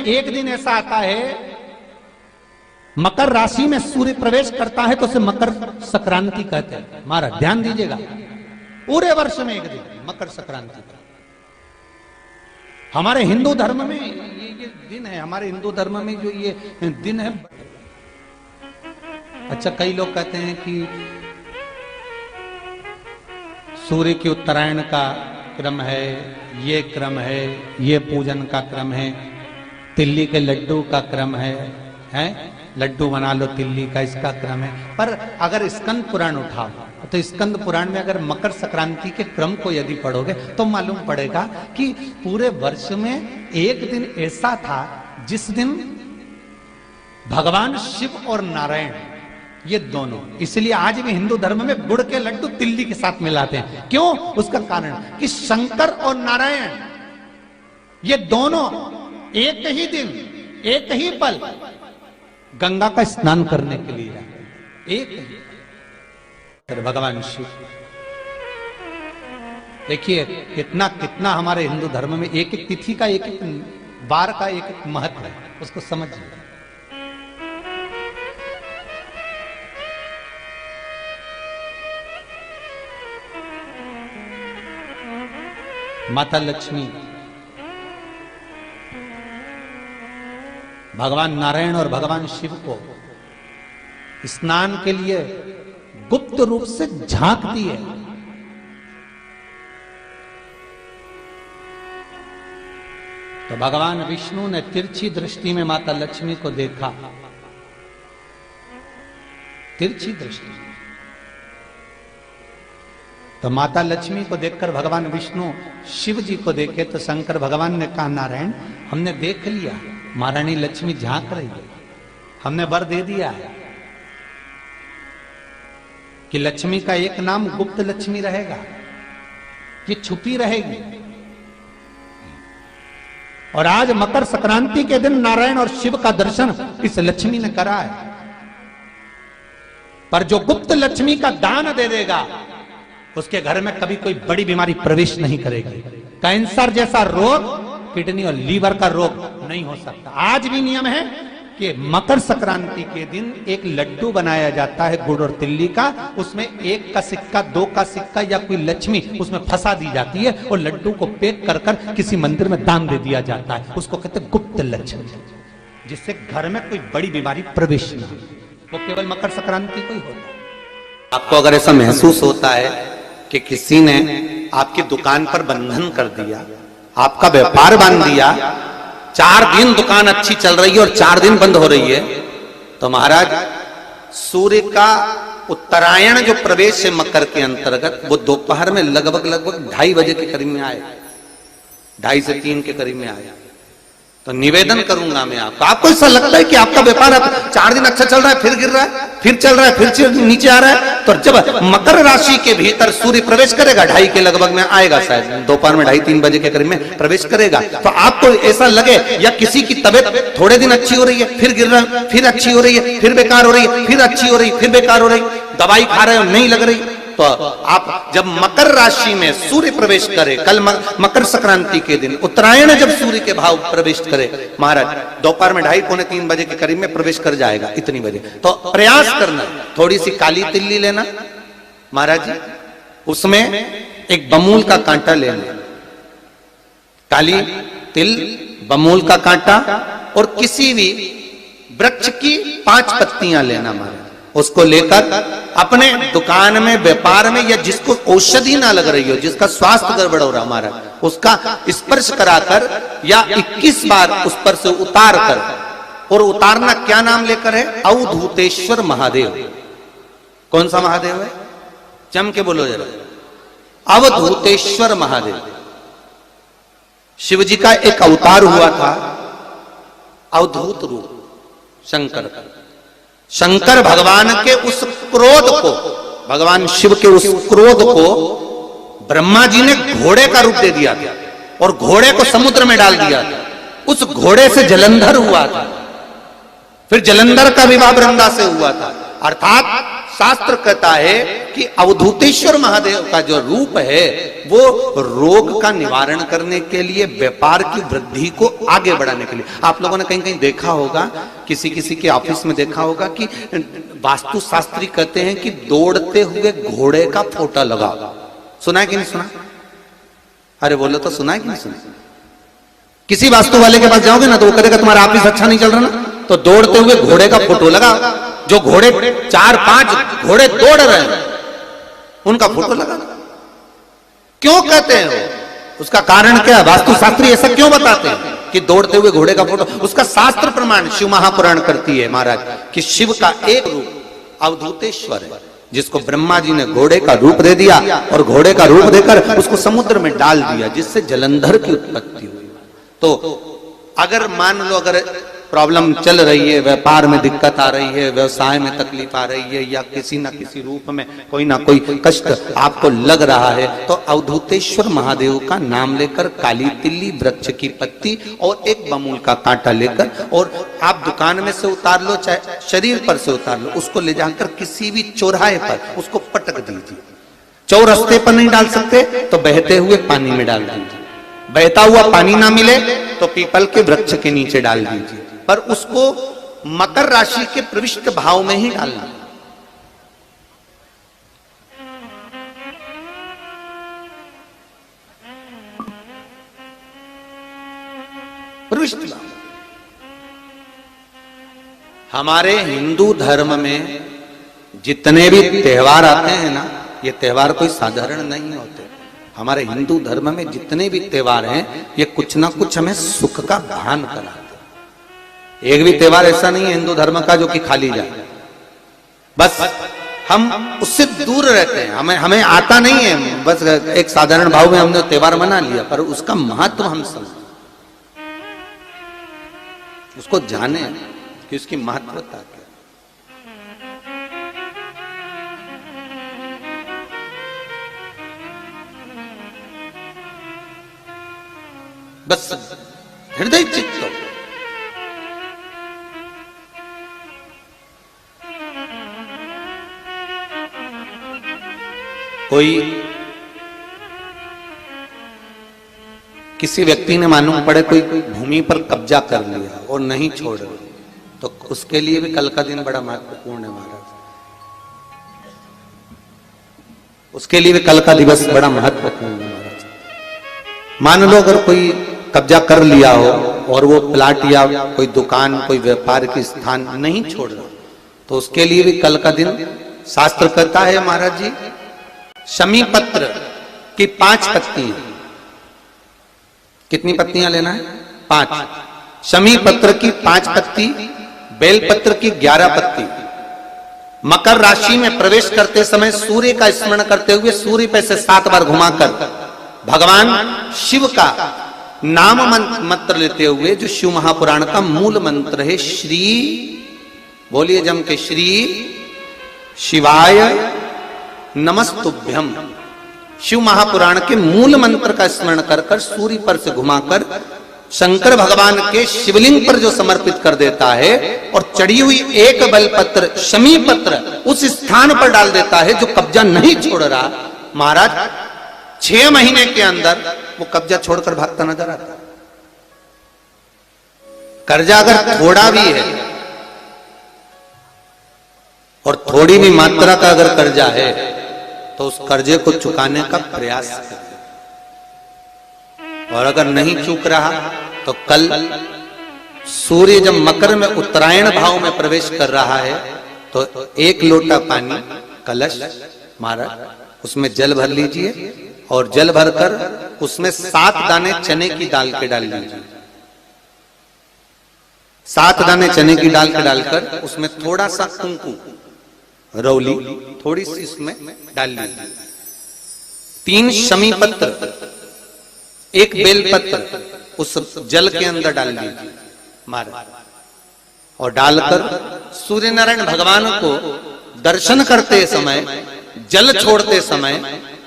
एक दिन ऐसा आता है, मकर राशि में सूर्य प्रवेश करता है तो उसे मकर संक्रांति कहते हैं। महाराज ध्यान दीजिएगा, पूरे वर्ष में एक दिन मकर संक्रांति का। हमारे हिंदू धर्म में ये दिन है, हमारे हिंदू धर्म में जो ये दिन है। अच्छा, कई लोग कहते हैं कि सूर्य की उत्तरायण का क्रम है, ये क्रम है, ये पूजन का क्रम है, तिल्ली के लड्डू का क्रम है, लड्डू बना लो तिल्ली का, इसका क्रम है। पर अगर स्कंद पुराण उठाओ तो स्कंद पुराण में अगर मकर संक्रांति के क्रम को यदि पढ़ोगे तो मालूम पड़ेगा कि पूरे वर्ष में एक दिन ऐसा था जिस दिन भगवान शिव और नारायण, ये दोनों, इसलिए आज भी हिंदू धर्म में गुड़ के लड्डू तिल्ली के साथ मिलाते हैं। क्यों? उसका कारण कि शंकर और नारायण ये दोनों एक ही दिन, एक ही पल गंगा का स्नान करने के लिए जाते, एक ही। फिर भगवान शिव, देखिए कितना कितना हमारे हिंदू धर्म में एक एक तिथि का, एक एक बार का एक एक महत्व है, उसको समझिए। माता लक्ष्मी, भगवान नारायण और भगवान शिव को स्नान के लिए गुप्त रूप से झांकती है। तो भगवान विष्णु ने तिरछी दृष्टि में माता लक्ष्मी को देखा, तिरछी दृष्टि। तो माता लक्ष्मी को देखकर भगवान विष्णु शिव जी को देखे तो शंकर भगवान ने कहा, नारायण हमने देख लिया, महारानी लक्ष्मी झांक रही है, हमने वर दे दिया है कि लक्ष्मी का एक नाम गुप्त लक्ष्मी रहेगा, ये छुपी रहेगी। और आज मकर संक्रांति के दिन नारायण और शिव का दर्शन इस लक्ष्मी ने करा है। पर जो गुप्त लक्ष्मी का दान दे देगा उसके घर में कभी कोई बड़ी बीमारी प्रवेश नहीं करेगी। कैंसर जैसा रोग, किडनी और लीवर का रोग नहीं हो सकता। आज भी नियम है कि मकर संक्रांति के दिन एक लड्डू बनाया जाता है गुड़ और तिल्ली का, उसमें 1 का सिक्का, 2 का सिक्का या कोई लक्ष्मी उसमें फंसा दी जाती है और लड्डू को पैक कर कर किसी मंदिर में दान दे दिया जाता है। उसको कहते हैं गुप्त लक्ष्मी, जिससे घर में कोई बड़ी बीमारी प्रवेश न हो। वो केवल मकर संक्रांति को ही होता है। आपको अगर ऐसा महसूस होता है कि किसी ने आपकी दुकान पर बंधन कर दिया, आपका व्यापार बांध दिया, 4 दिन दुकान अच्छी चल रही है और 4 दिन बंद हो रही है, तो महाराज सूर्य का उत्तरायण जो प्रवेश है मकर के अंतर्गत, वो दोपहर में लगभग 2:30 बजे के करीब में आए, 2:30 से 3 के करीब में आया। तो निवेदन करूंगा मैं आपको ऐसा लगता है कि आपका व्यापार 4 दिन अच्छा चल रहा है, फिर गिर रहा है, फिर चल रहा है, फिर नीचे आ रहा है, तो जब मकर राशि के भीतर सूर्य प्रवेश करेगा, 2:30 के लगभग में आएगा, शायद दोपहर में 2:30-3 बजे के करीब में प्रवेश करेगा, तो आपको ऐसा लगे या किसी की तबियत थोड़े दिन अच्छी हो रही है, फिर गिर रहा है, फिर अच्छी हो रही है, फिर बेकार हो रही है, फिर अच्छी हो रही है, फिर बेकार हो रही, दवाई खा रहे हो नहीं लग रही, तो आप जब मकर राशि में सूर्य प्रवेश करे, कल मकर संक्रांति के दिन उत्तरायण जब सूर्य के भाव प्रवेश करे, महाराज दोपहर में 2:30-3 बजे के करीब में प्रवेश कर जाएगा, इतनी बजे, तो प्रयास करना थोड़ी सी काली तिल्ली लेना महाराज जी, उसमें एक बमूल का कांटा लेना, काली तिल, बमूल का कांटा और किसी भी वृक्ष की 5 पत्तियां लेना महाराज, उसको लेकर अपने दुकान में, व्यापार में, या जिसको औषधि ना लग रही हो, जिसका स्वास्थ्य गड़बड़ हो रहा हमारा, उसका स्पर्श कराकर या 21 बार उस पर से उतार कर, और उतारना क्या नाम लेकर है? अवधूतेश्वर महादेव। कौन सा महादेव है? जम के बोलो जरा, अवधूतेश्वर महादेव। शिव जी का एक अवतार हुआ था, अवधूत रूप शंकर का। शंकर भगवान के उस क्रोध को, भगवान शिव के उस क्रोध को ब्रह्मा जी ने घोड़े का रूप दे दिया था और घोड़े को समुद्र में डाल दिया था। उस घोड़े से जलंधर हुआ था, फिर जलंधर का विवाह वृंदा से हुआ था, अर्थात शास्त्र कहता है कि अवधूतेश्वर महादेव का जो रूप है वो रोग का निवारण करने के लिए, व्यापार की वृद्धि को आगे बढ़ाने के लिए। आप लोगों ने कहीं कहीं देखा होगा, किसी किसी के ऑफिस में देखा होगा कि वास्तु शास्त्री कहते हैं कि दौड़ते हुए घोड़े का फोटो लगा। सुना है कि नहीं सुना? अरे बोलो तो, सुना है कि नहीं सुना? किसी वास्तु वाले के पास जाओगे ना तो वो कहेगा तुम्हारा ऑफिस अच्छा नहीं चल रहा ना, तो दौड़ते हुए घोड़े का फोटो लगा। जो घोड़े 4-5 घोड़े दौड़ रहे हैं उनका फोटो लगा। क्यों कहते हैं वो? उसका कारण क्या है? वास्तु शास्त्री ऐसा क्यों बताते हैं कि दौड़ते हुए घोड़े का फोटो? उसका शास्त्र प्रमाण शिव महापुराण करती है महाराज कि शिव का एक रूप अवधूतेश्वर है, जिसको ब्रह्मा जी ने घोड़े का रूप दे दिया और घोड़े का रूप देकर उसको समुद्र में डाल दिया, जिससे जलंधर की उत्पत्ति हुई। तो अगर मान लो, अगर प्रॉब्लम चल रही है, व्यापार में दिक्कत आ रही है, व्यवसाय में तकलीफ आ रही है, या किसी ना किसी रूप में कोई ना कोई कष्ट आपको लग रहा है, तो अवधूतेश्वर महादेव का नाम लेकर काली तिल्ली वृक्ष की पत्ती और एक बमूल का कांटा लेकर, और आप दुकान में से उतार लो, चाहे शरीर पर से उतार लो, उसको ले जाकर किसी भी चौराहे पर उसको पटक दीजिए। चौरस्ते पर नहीं डाल सकते तो बहते हुए पानी में डाल दीजिए। बहता हुआ पानी ना मिले तो पीपल के वृक्ष के नीचे डाल दीजिए, पर उसको मकर राशि के प्रविष्ट भाव में ही डालना। प्रविष्ट भाव। हमारे हिंदू धर्म में जितने भी त्योहार आते हैं ना, ये त्योहार कोई साधारण नहीं होते। हमारे हिंदू धर्म में जितने भी त्योहार हैं, ये कुछ ना कुछ हमें सुख का भान कराते। एक भी त्योहार ऐसा नहीं है हिंदू धर्म का जो कि खाली जाए। बस हम उससे दूर रहते हैं, हमें आता नहीं है। बस एक साधारण भाव में हमने त्योहार मना लिया, पर उसका महत्व हम समझें, उसको जाने कि उसकी महत्वता क्या। बस हृदय चित्त हो। कोई किसी व्यक्ति ने मालूम पड़े कोई भूमि पर कब्जा कर लिया और नहीं छोड़ रहे, तो उसके लिए भी कल का दिन बड़ा महत्वपूर्ण है महाराज। उसके लिए भी कल का दिवस बड़ा महत्वपूर्ण है महाराज। मान लो अगर कोई कब्जा कर लिया हो और वो प्लाट या कोई दुकान, कोई व्यापार की स्थान नहीं छोड़ रहा, तो उसके लिए भी कल का दिन शास्त्र कहता है महाराज जी, शमी पत्र की 5 पत्तियां। कितनी पत्तियां लेना है? 5। शमी पत्र की 5 पत्ती, बेल पत्र की 11 पत्ती। मकर राशि में प्रवेश करते समय सूर्य का स्मरण करते हुए सूर्य पे से 7 बार घुमाकर भगवान शिव का नाम मंत्र लेते हुए, जो शिव महापुराण का मूल मंत्र है, श्री, बोलिए जम के, श्री शिवाय नमस्तुभ्यम। शिव महापुराण के मूल मंत्र का स्मरण कर कर सूर्य पर से घुमाकर शंकर भगवान के शिवलिंग पर जो समर्पित कर देता है, और चढ़ी हुई एक बेलपत्र शमी पत्र उस स्थान पर डाल देता है जो कब्जा नहीं छोड़ रहा, महाराज 6 महीने के अंदर वो कब्जा छोड़कर भागता नजर आता। कर्जा अगर थोड़ा भी है और थोड़ी भी मात्रा का अगर कर्जा है, तो उस कर्जे को चुकाने का प्रयास करें। और अगर नहीं चूक रहा तो कल सूर्य जब मकर में उत्तरायण भाव में प्रवेश कर रहा है, तो 1 लोटा पानी कलश महाराज उसमें जल भर लीजिए, और जल भरकर उसमें 7 दाने चने की दाल के डाल लीजिए। 7 दाने चने की दाल के डालकर उसमें थोड़ा सा कुंकू, रौली थोड़ी सी इसमें डाल लीजिए। 3 शमी पत्र, 1 बेल पत्र उस जल के अंदर डाल लीजिए महाराज, और डालकर सूर्य नारायण भगवान को दर्शन करते समय, जल छोड़ते समय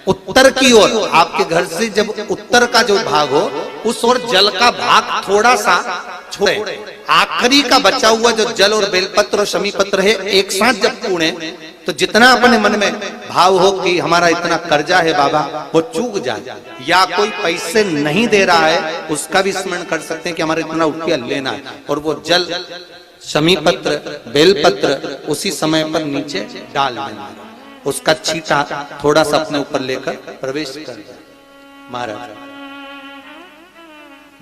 उत्तर की ओर, आपके घर से जब उत्तर का जो भाग हो उस ओर जल का भाग थोड़ा सा छोड़े, आखिरी का बचा हुआ जो जल और बेलपत्र और शमी पत्र है एक साथ जब पूणे, तो जितना अपने मन में भाव हो कि हमारा इतना कर्जा है बाबा, वो चूक जाए, या कोई पैसे नहीं दे रहा है उसका भी स्मरण कर सकते हैं कि हमारा इतना रुपया लेना है, और वो जल शमी पत्र बेलपत्र उसी समय पर नीचे डाल देना, उसका छींटा थोड़ा सा अपने ऊपर लेकर प्रवेश कर दिया। महाराज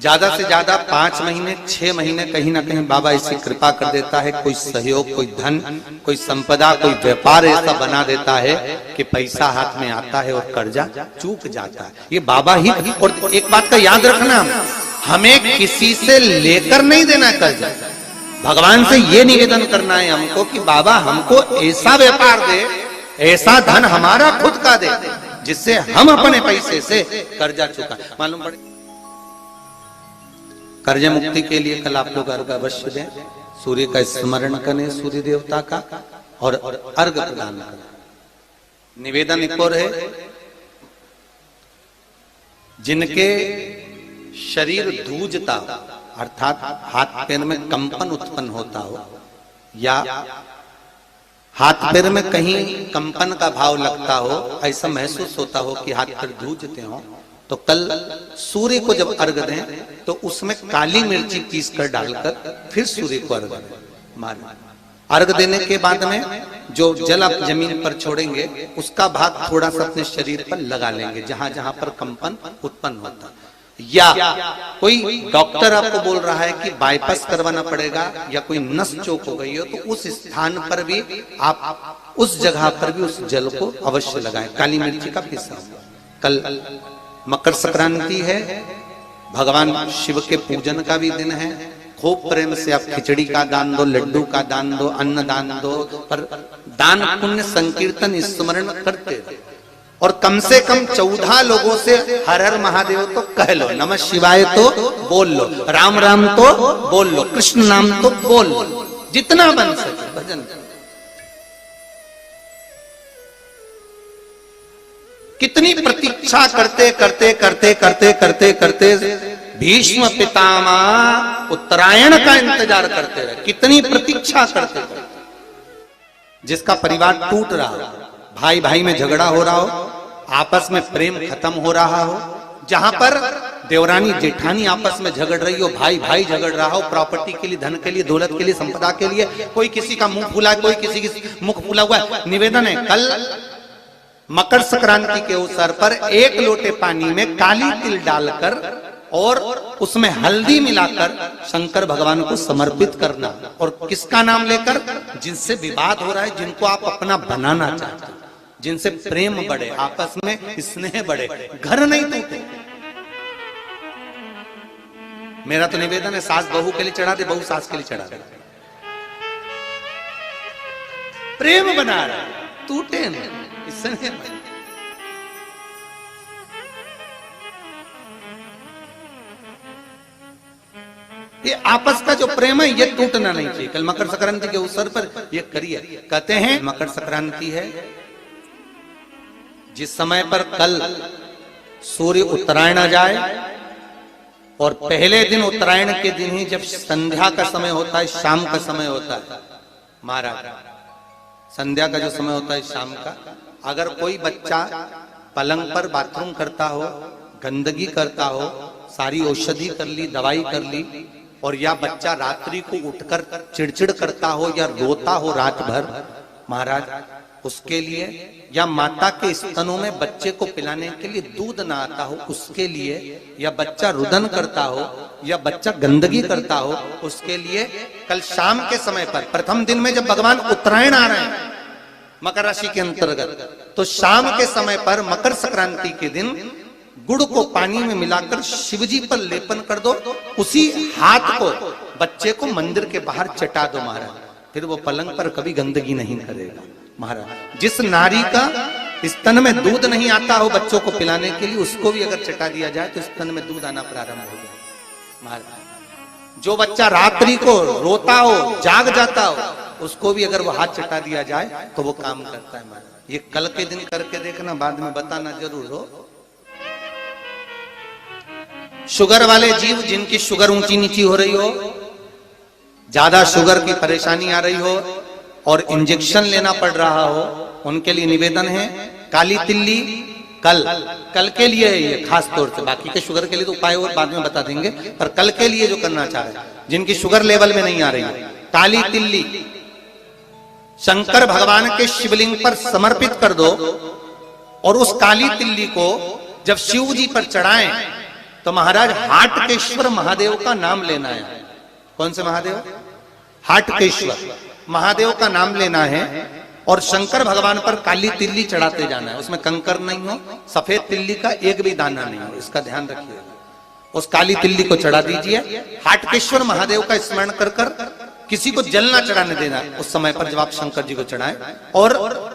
ज्यादा से ज्यादा 5 महीने 6 महीने कहीं ना कहीं बाबा ऐसी कृपा कर देता है, कोई सहयोग, कोई धन, कोई संपदा, कोई व्यापार ऐसा बना देता है कि पैसा हाथ में आता है और कर्जा चूक जाता है। ये बाबा ही। और एक बात का याद रखना, हमें किसी से लेकर नहीं देना कर्जा, भगवान से ये निवेदन करना है हमको कि बाबा हमको ऐसा व्यापार दे, ऐसा धन हमारा खुद का दे जिससे हम अपने पैसे से कर्जा चुका। मालूम पड़े कर्ज मुक्ति के लिए कल आप लोग अर्घ अवश्य दें, सूर्य का स्मरण करें, सूर्य देवता का, और अर्घ प्रदान करें। निवेदन एक और है, जिनके शरीर धूजता अर्थात हाथ पैर में कंपन उत्पन्न होता हो, या हाथ पैर में कहीं कंपन का भाव लगता हो, ऐसा महसूस होता हो कि हाथ पैर धूजते हो, तो कल सूर्य को जब अर्घ दें तो उसमें काली मिर्ची पीस कर डालकर फिर सूर्य को अर्घ दें। मारें अर्घ देने के बाद में जो जल आप जमीन पर छोड़ेंगे उसका भाग थोड़ा सा अपने शरीर पर लगा लेंगे, जहां जहां पर कंपन उत्पन्न होता। या कोई डॉक्टर आपको बोल रहा है कि बाईपास करवाना पड़ेगा या कोई नस चोक हो गई हो, तो उस स्थान पर भी आप उस जगह पर भी उस जल को अवश्य लगाएं, काली मिर्ची का पिसा। कल मकर संक्रांति है, भगवान शिव के पूजन का भी दिन है। खूब प्रेम से आप खिचड़ी का दान दो, लड्डू का दान दो, अन्न दान दो, पर दान पुण्य संकीर्तन स्मरण करते रहो। और कम से कम 14 लोगों से हर हर महादेव तो कह लो, नमः शिवाय तो बोल लो, राम राम तो बोल लो, कृष्ण नाम तो बोल लो, जितना बन सके भजन। कितनी प्रतीक्षा करते करते करते करते करते करते भीष्म पितामह उत्तरायण का इंतजार करते रहे, कितनी प्रतीक्षा करते करते। जिसका परिवार टूट रहा हो, भाई भाई में झगड़ा हो रहा हो, आपस में प्रेम खत्म हो रहा हो, जहां पर देवरानी जेठानी आपस में झगड़ रही हो, भाई भाई झगड़ रहा हो, प्रॉपर्टी के लिए, धन के लिए, दौलत के लिए, संपदा के लिए, कोई किसी का मुंह फूला है, कोई किसी की मुख फूला हुआ है। निवेदन है कल मकर संक्रांति के अवसर पर 1 लोटे पानी में काली तिल डालकर और उसमें हल्दी मिलाकर शंकर भगवान को समर्पित करना, और किसका नाम लेकर? जिनसे विवाद हो रहा है, जिनको आप अपना बनाना चाहते, जिनसे प्रेम बढ़े, आपस में स्नेह बढ़े, घर नहीं टूटे। मेरा तो निवेदन है, सास बहू के लिए चढ़ा दे, बहू सास के लिए चढ़ा दे, प्रेम बना रहा, टूटे नहीं, स्नेह बढ़े। ये आपस का जो प्रेम है ये टूटना नहीं चाहिए। कल मकर संक्रांति के अवसर पर ये करिए। कहते हैं मकर संक्रांति है जिस समय पर कल सूर्य उत्तरायण आ जाए, और पहले दिन उत्तरायण के दिन ही जब संध्या का समय होता है, शाम का समय होता है, महाराज संध्या का जो समय होता है शाम का, अगर कोई बच्चा पलंग पर बाथरूम करता हो, गंदगी करता हो, सारी औषधि कर ली, दवाई कर ली, और या बच्चा रात्रि को उठकर चिड़चिड़ करता हो या रोता हो रात भर, महाराज उसके लिए, या माता के स्तनों में बच्चे को पिलाने के लिए दूध ना आता हो उसके लिए, या बच्चा रुदन करता हो, या बच्चा गंदगी करता हो, उसके लिए कल शाम के समय पर, प्रथम दिन में जब भगवान उत्तरायण आ रहे हैं मकर राशि के अंतर्गत, तो शाम के समय पर मकर संक्रांति के दिन गुड़ को पानी में मिलाकर शिवजी पर लेपन कर दो, उसी हाथ को बच्चे को मंदिर के बाहर चटा दो महाराज, फिर वो पलंग पर कभी गंदगी नहीं करेगा। महाराज जिस नारी का स्तन में दूध नहीं आता हो बच्चों को पिलाने के लिए, उसको भी अगर चटा दिया जाए तो स्तन में दूध आना प्रारंभ हो जाए। महाराज जो बच्चा रात्रि को रोता हो, जाग जाता हो, उसको भी अगर वो हाथ चटा दिया जाए तो वो काम करता है महाराज। ये कल के दिन करके देखना, बाद में बताना जरूर हो। शुगर वाले जीव जिनकी शुगर ऊंची नीची हो रही हो, ज्यादा शुगर की परेशानी आ रही हो और इंजेक्शन लेना पड़ रहा हो, उनके लिए निवेदन है काली तिल्ली कल के लिए है ये खास तौर से। बाकी के शुगर के लिए तो उपाय और बाद में बता देंगे, पर कल के लिए जो करना चाह रहे हैं, जिनकी शुगर लेवल में नहीं आ रही है, काली तिल्ली शंकर भगवान के शिवलिंग पर समर्पित कर दो और उस काली तिल्ली को जब शिव जी पर चढ़ाएं तो महाराज हाटकेश्वर महादेव का नाम लेना है। कौन से महादेव? हाटकेश्वर महादेव का नाम लेना है और शंकर भगवान पर काली तिल्ली चढ़ाते जाना है। उसमें कंकर नहीं हो, सफेद तिल्ली का एक भी दाना नहीं हो, इसका ध्यान रखिएगा। उस काली तिल्ली को चढ़ा दीजिए। हाटकेश्वर महादेव का स्मरण कर कर किसी को जल ना चढ़ाने देना उस समय पर जब आप शंकर जी को चढ़ाएं, और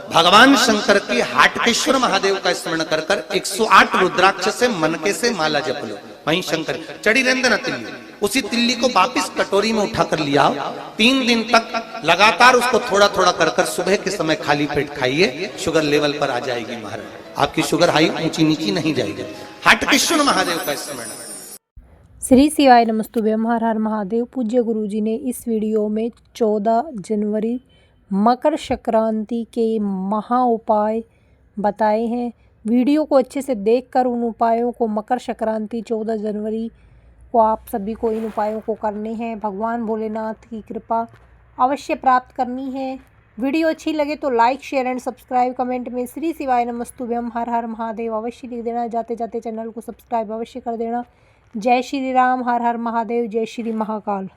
भगवान शंकर की हाटकेश्वर महादेव का स्मरण कर कर 108 रुद्राक्ष से मनके से माला जप लो। वहीं शंकर चढ़ी रहने ना तिल्ली, उसी तिल्ली को वापिस कटोरी में उठा कर लिया। 3 दिन तक लगातार उसको थोड़ा थोड़ा कर कर सुबह के समय खाली पेट खाइए, शुगर लेवल पर आ जाएगी महाराज, आपकी शुगर हाई ऊंची नीची नहीं जाएगी। हाटकेश्वर महादेव का स्मरण। श्री शिवाय नमस्तुभ्यम, हर हर महादेव। पूज्य गुरु जी ने इस वीडियो में 14 जनवरी मकर संक्रांति के महा उपाय बताए हैं। वीडियो को अच्छे से देखकर उन उपायों को मकर संक्रांति 14 जनवरी को आप सभी को इन उपायों को करने हैं। भगवान भोलेनाथ की कृपा अवश्य प्राप्त करनी है। वीडियो अच्छी लगे तो like share and subscribe, comment में श्री शिवाय नमस्तुभ्यम हर हर महादेव अवश्य लिख देना। जाते जाते चैनल को सब्सक्राइब अवश्य कर देना। जय श्री राम, हर हर महादेव, जय श्री महाकाल।